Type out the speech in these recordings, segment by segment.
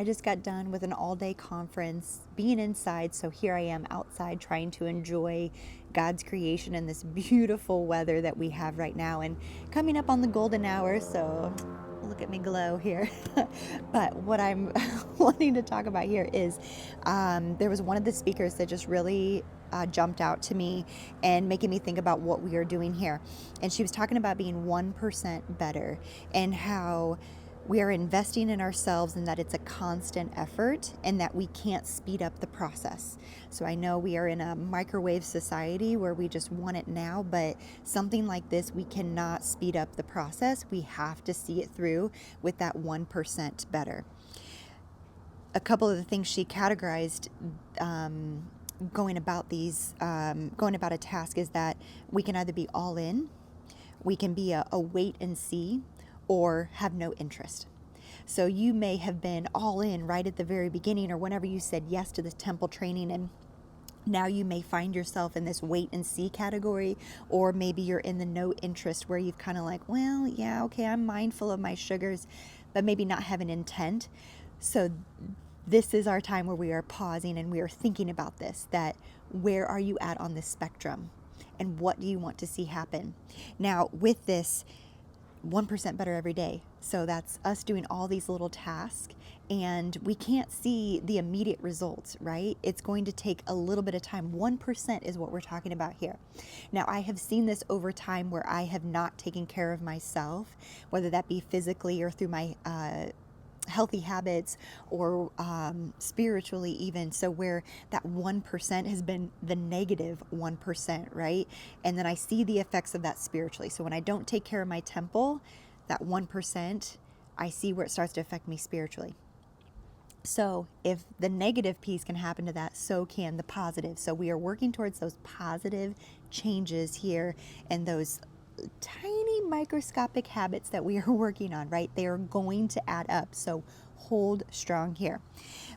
I just got done with an all-day conference, being inside, so here I am outside trying to enjoy God's creation in this beautiful weather that we have right now, and coming up on the golden hour, so look at me glow here. But what I'm wanting to talk about here is there was one of the speakers that just really jumped out to me and making me think about what we are doing here. And she was talking about being 1% better and how we are investing in ourselves and that it's a constant effort and that we can't speed up the process. So I know we are in a microwave society where we just want it now, but something like this, we cannot speed up the process. We have to see it through with that 1% better. A couple of the things she categorized going about a task is that we can either be all in, we can be a wait and see, or have no interest. So you may have been all in right at the very beginning or whenever you said yes to the temple training, and now you may find yourself in this wait and see category, or maybe you're in the no interest where you've kind of like, well, yeah, okay, I'm mindful of my sugars, but maybe not have an intent. So this is our time where we are pausing and we are thinking about this, that where are you at on this spectrum and what do you want to see happen? Now with this 1% better every day. So that's us doing all these little tasks and we can't see the immediate results, right? It's going to take a little bit of time. 1% is what we're talking about here. Now, I have seen this over time where I have not taken care of myself, whether that be physically or through my healthy habits or spiritually even. So where that 1% has been the negative 1%, right? And then I see the effects of that spiritually. So when I don't take care of my temple, that 1%, I see where it starts to affect me spiritually. So if the negative piece can happen to that, so can the positive. So we are working towards those positive changes here and those tiny microscopic habits that we are working on, right? They are going to add up. So hold strong here.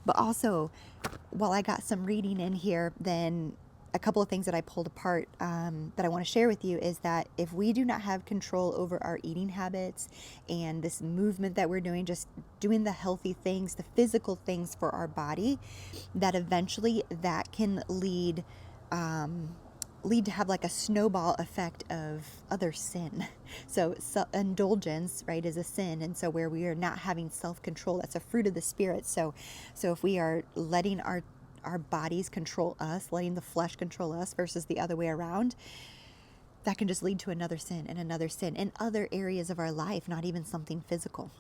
But also, while I got some reading in here, then a couple of things that I pulled apart that I want to share with you is that if we do not have control over our eating habits and this movement that we're doing, just doing the healthy things, the physical things for our body, that eventually that can lead to have like a snowball effect of other sin. So indulgence, right, is a sin. And so where we are not having self-control, that's a fruit of the spirit. So if we are letting our bodies control us, letting the flesh control us versus the other way around, that can just lead to another sin in other areas of our life, not even something physical.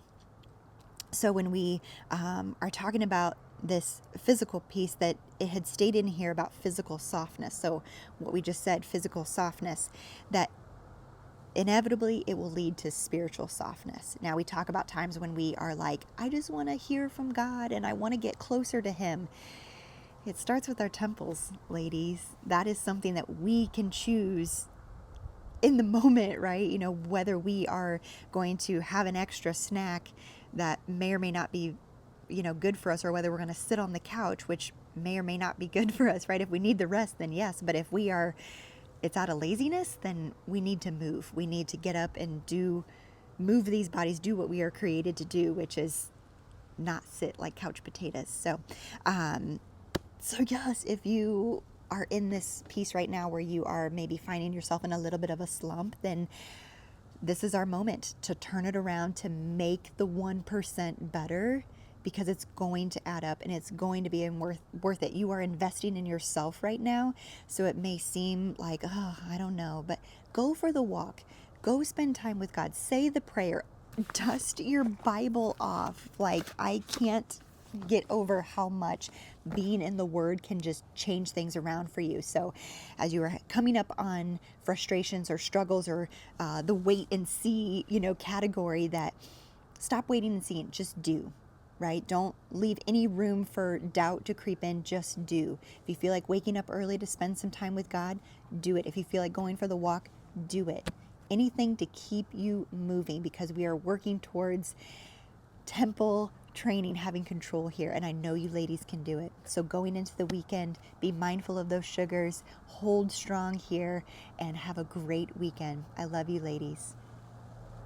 So when we are talking about this physical piece, that it had stayed in here about physical softness. So what we just said, physical softness, that inevitably it will lead to spiritual softness. Now we talk about times when we are like, I just want to hear from God and I want to get closer to Him. It starts with our temples, ladies. That is something that we can choose in the moment, right? You know, whether we are going to have an extra snack that may or may not be, good for us, or whether we're going to sit on the couch, which may or may not be good for us, right? If we need the rest, then yes. But if it's out of laziness, then we need to move. We need to get up and move these bodies, do what we are created to do, which is not sit like couch potatoes. So yes, if you are in this piece right now where you are maybe finding yourself in a little bit of a slump, then this is our moment to turn it around, to make the 1% better, because it's going to add up and it's going to be worth it. You are investing in yourself right now. So it may seem like, oh, I don't know, but go for the walk. Go spend time with God. Say the prayer. Dust your Bible off. Like, I can't get over how much being in the Word can just change things around for you. So as you are coming up on frustrations or struggles or the wait and see, category, that stop waiting and seeing, just do. Right? Don't leave any room for doubt to creep in. Just do. If you feel like waking up early to spend some time with God, do it. If you feel like going for the walk, do it. Anything to keep you moving, because we are working towards temple training, having control here. And I know you ladies can do it. So going into the weekend, be mindful of those sugars, hold strong here, and have a great weekend. I love you, ladies.